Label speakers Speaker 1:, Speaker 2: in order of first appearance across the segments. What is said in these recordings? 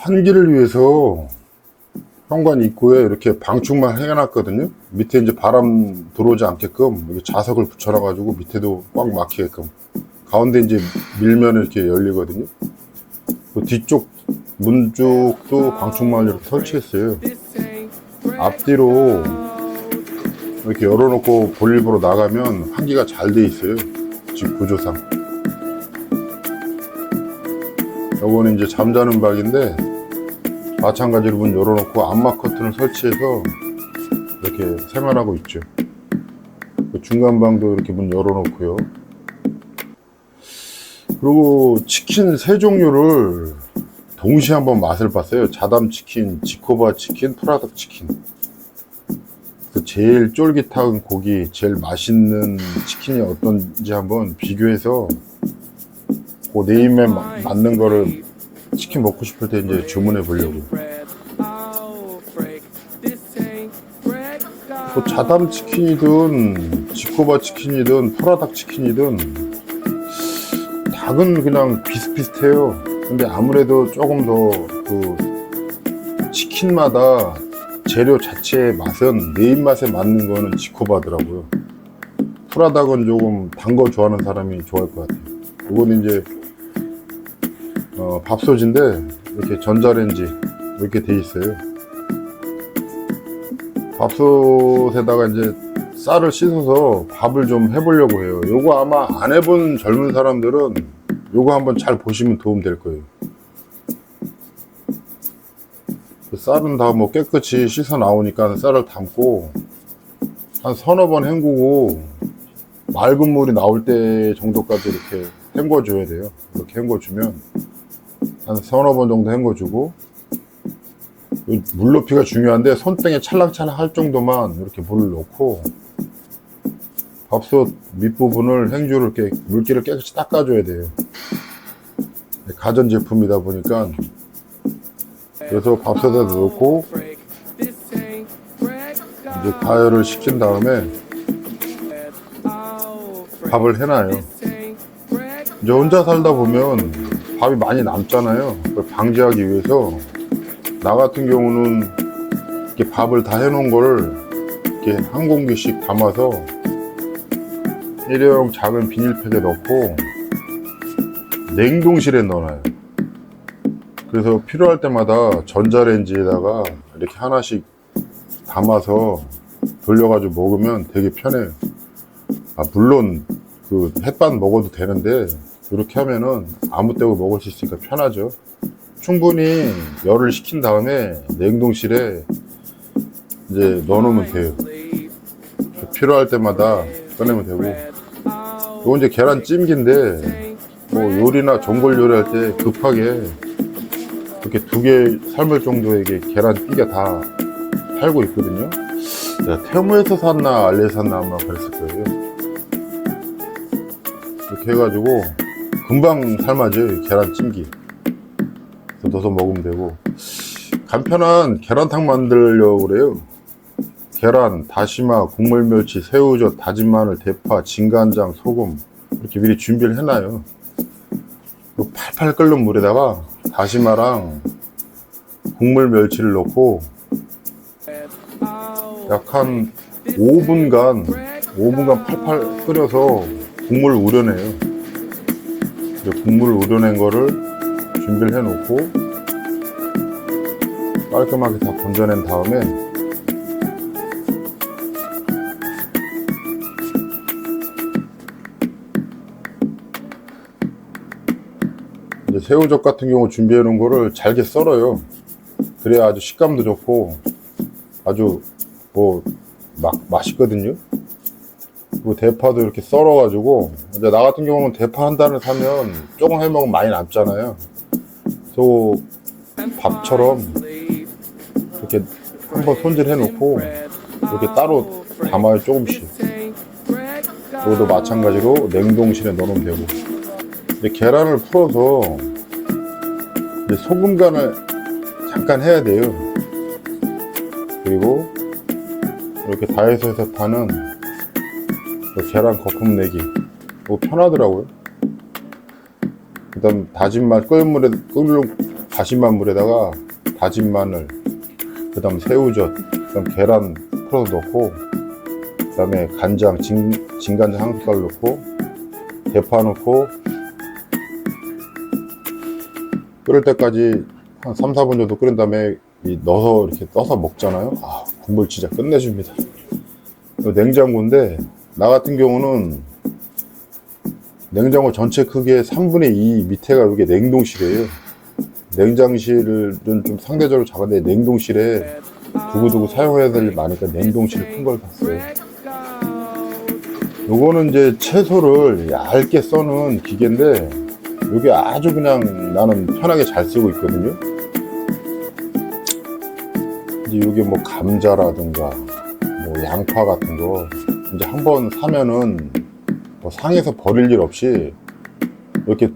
Speaker 1: 환기를 위해서 현관 입구에 이렇게 방충망 해놨거든요. 밑에 이제 바람 들어오지 않게끔 여기 자석을 붙여놔가지고 밑에도 꽉 막히게끔. 가운데 이제 밀면 이렇게 열리거든요. 그 뒤쪽 문 쪽도 방충망을 이렇게 설치했어요. 앞뒤로 이렇게 열어놓고 볼일 보러 나가면 환기가 잘 돼 있어요. 집 구조상. 요거는 이제 잠자는 방인데 마찬가지로 문 열어놓고 암막 커튼을 설치해서 이렇게 생활하고 있죠. 중간 방도 이렇게 문 열어놓고요. 그리고 치킨 세 종류를 동시에 한번 맛을 봤어요. 자담 치킨, 지코바 치킨, 프라닭 치킨. 제일 쫄깃한 고기, 제일 맛있는 치킨이 어떤지 한번 비교해서 그 네임에 맞는 거를 치킨 먹고 싶을 때 이제 주문해 보려고. 그 자담 치킨이든 지코바 치킨이든 프라닭 치킨이든 닭은 그냥 비슷비슷해요. 근데 아무래도 조금 더 그 치킨마다 재료 자체의 맛은 내 입맛에 맞는 거는 지코바더라고요. 프라닭은 조금 단 거 좋아하는 사람이 좋아할 것 같아요. 이건 이제 밥솥인데 이렇게 전자레인지 이렇게 돼 있어요. 밥솥에다가 이제 쌀을 씻어서 밥을 좀 해보려고 해요. 요거 아마 안 해본 젊은 사람들은 요거 한번 잘 보시면 도움 될 거예요. 쌀은 다 뭐 깨끗이 씻어 나오니까 쌀을 담고 한 서너 번 헹구고 맑은 물이 나올 때 정도까지 이렇게 헹궈 줘야 돼요. 이렇게 헹궈 주면 한 서너 번 정도 헹궈 주고, 물 높이가 중요한데 손등에 찰랑찰랑 할 정도만 이렇게 물을 넣고 밥솥 밑부분을 행주로 이렇게 물기를 깨끗이 닦아줘야 돼요. 가전제품이다 보니까. 그래서 밥솥에 넣고 이제 가열을 시킨 다음에 밥을 해놔요. 이제 혼자 살다 보면 밥이 많이 남잖아요. 그걸 방지하기 위해서 나 같은 경우는 이렇게 밥을 다 해놓은 거를 이렇게 한 공기씩 담아서 일회용 작은 비닐팩에 넣고 냉동실에 넣어놔요. 그래서 필요할 때마다 전자레인지에다가 이렇게 하나씩 담아서 돌려가지고 먹으면 되게 편해요. 물론 그 햇반 먹어도 되는데 이렇게 하면은 아무 때고 먹을 수 있으니까 편하죠. 충분히 열을 식힌 다음에 냉동실에 이제 넣어놓으면 돼요. 필요할 때마다 꺼내면 되고. 이건 이제 계란찜기인데 뭐 요리나 전골 요리할 때 급하게 이렇게 2개 삶을 정도의 계란찜기가 다 팔고 있거든요. 내가 테무에서 샀나 알리에서 샀나 아마 그랬을 거예요. 이렇게 해가지고 금방 삶아져요. 계란찜기 넣어서 먹으면 되고. 간편한 계란탕 만들려고 그래요. 계란, 다시마, 국물 멸치, 새우젓, 다진 마늘, 대파, 진간장, 소금 이렇게 미리 준비를 해놔요. 팔팔 끓는 물에다가 다시마랑 국물 멸치를 넣고 약 한 5분간 팔팔 끓여서 국물을 우려내요. 국물을 우려낸 거를 준비를 해 놓고 깔끔하게 다 건져낸 다음에 이제 새우젓 같은 경우 준비해 놓은 거를 잘게 썰어요. 그래야 아주 식감도 좋고 아주 맛있거든요. 그리고 대파도 이렇게 썰어 가지고, 이제 나 같은 경우는 대파 한 단을 사면 조금 해 먹으면 많이 남잖아요. 그래서 밥처럼 이렇게 한번 손질해 놓고 이렇게 따로 담아요. 조금씩. 이것도 마찬가지로 냉동실에 넣으면 되고. 이제 계란을 풀어서 이제 소금 간을 잠깐 해야 돼요. 그리고 이렇게 다이소에서 파는 계란 거품 내기 편하더라고요. 그 다음 다진 말 끓는 물에 다시마 물에다가 다진 마늘, 그 다음 새우젓, 그 다음 계란 풀어서 넣고, 그 다음에 간장, 진간장 한 숟갈 넣고, 대파 넣고, 끓을 때까지 한 3, 4분 정도 끓인 다음에 넣어서 이렇게 떠서 먹잖아요. 아, 국물 진짜 끝내줍니다. 냉장고인데, 나 같은 경우는 냉장고 전체 크기의 3분의 2 밑에가 이게 냉동실이에요. 냉장실은 좀 상대적으로 작은데 냉동실에 두고두고 사용해야 될 일이 많으니까 냉동실 큰 걸 샀어요. 요거는 이제 채소를 얇게 써는 기계인데 이게 아주 그냥 나는 편하게 잘 쓰고 있거든요. 이제 이게 뭐 감자라든가 뭐 양파 같은 거 이제 한번 사면은 뭐 상에서 버릴 일 없이 이렇게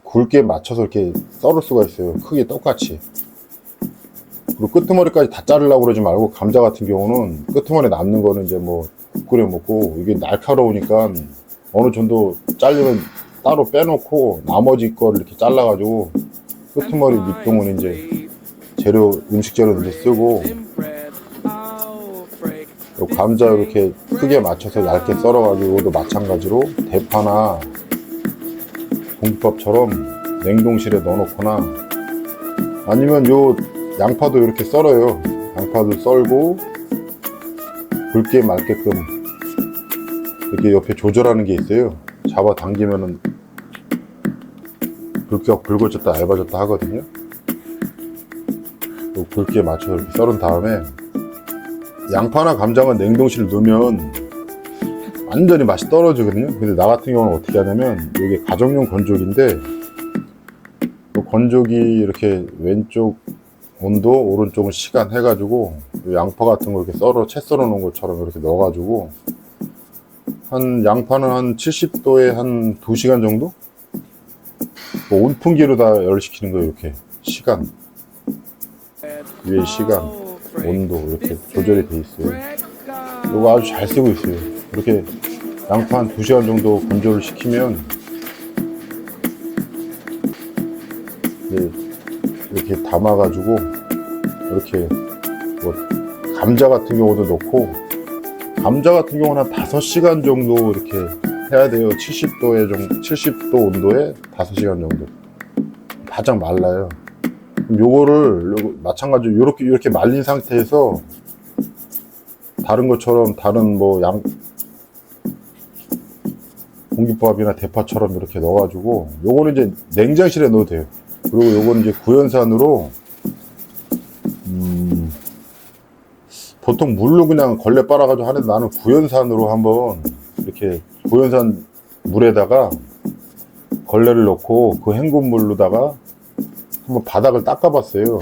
Speaker 1: 굵게 맞춰서 이렇게 썰을 수가 있어요. 크기 똑같이. 그리고 끄트머리까지 다 자르려고 그러지 말고, 감자 같은 경우는 끄트머리 남는 거는 이제 뭐 국 끓여 먹고, 이게 날카로우니까 어느 정도 잘리면 따로 빼놓고 나머지 거를 이렇게 잘라가지고 끄트머리 밑동은 이제 음식 재료 이제 쓰고, 감자 이렇게 크게 맞춰서 얇게 썰어가지고 이것도 마찬가지로 대파나 공깃밥처럼 냉동실에 넣어놓거나, 아니면 요 양파도 이렇게 썰어요. 양파도 썰고 굵게 말게끔 이렇게 옆에 조절하는 게 있어요. 잡아 당기면은 굵어졌다 얇아졌다 하거든요. 또 굵게 맞춰서 이렇게 썰은 다음에, 양파나 감자는 냉동실에 넣으면 완전히 맛이 떨어지거든요. 근데 나 같은 경우는 어떻게 하냐면, 이게 가정용 건조기인데 그 건조기 이렇게 왼쪽 온도, 오른쪽은 시간 해가지고 양파 같은 거 이렇게 채 썰어 놓은 것처럼 이렇게 넣어가지고 양파는 한 70도에 한 2시간 정도? 뭐 온풍기로 다 열시키는 거예요. 이렇게 시간, 위에 시간, 온도 이렇게 조절이 돼 있어요. 이거 아주 잘 쓰고 있어요. 이렇게 양파 한 2시간 정도 건조를 시키면 이렇게 담아가지고, 이렇게 뭐 감자 같은 경우도 넣고, 감자 같은 경우는 한 5시간 정도 이렇게 해야 돼요. 70도 온도에 5시간 정도 바짝 말라요. 그럼 요거를 마찬가지로 이렇게 말린 상태에서 다른 것처럼, 다른 뭐 공깃밥이나 대파처럼 이렇게 넣어가지고, 요거는 이제 냉장실에 넣어도 돼요. 그리고 요거는 이제 구연산으로 보통 물로 그냥 걸레 빨아가지고 하는데, 나는 구연산으로 한번 이렇게 구연산 물에다가 걸레를 넣고 그 헹군 물로다가 한번 바닥을 닦아봤어요.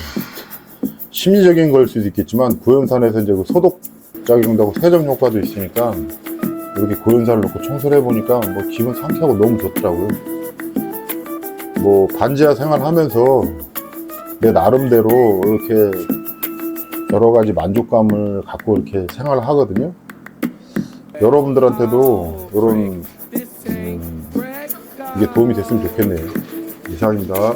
Speaker 1: 심리적인 걸 수도 있겠지만, 구연산에서 이제 그 소독작용도 하고 세정 효과도 있으니까 이렇게 구연산을 넣고 청소를 해보니까 뭐 기분 상쾌하고 너무 좋더라고요. 뭐 반지하 생활하면서 내 나름대로 이렇게 여러 가지 만족감을 갖고 이렇게 생활을 하거든요. 여러분들한테도 이런 이게 도움이 됐으면 좋겠네요. 이상입니다.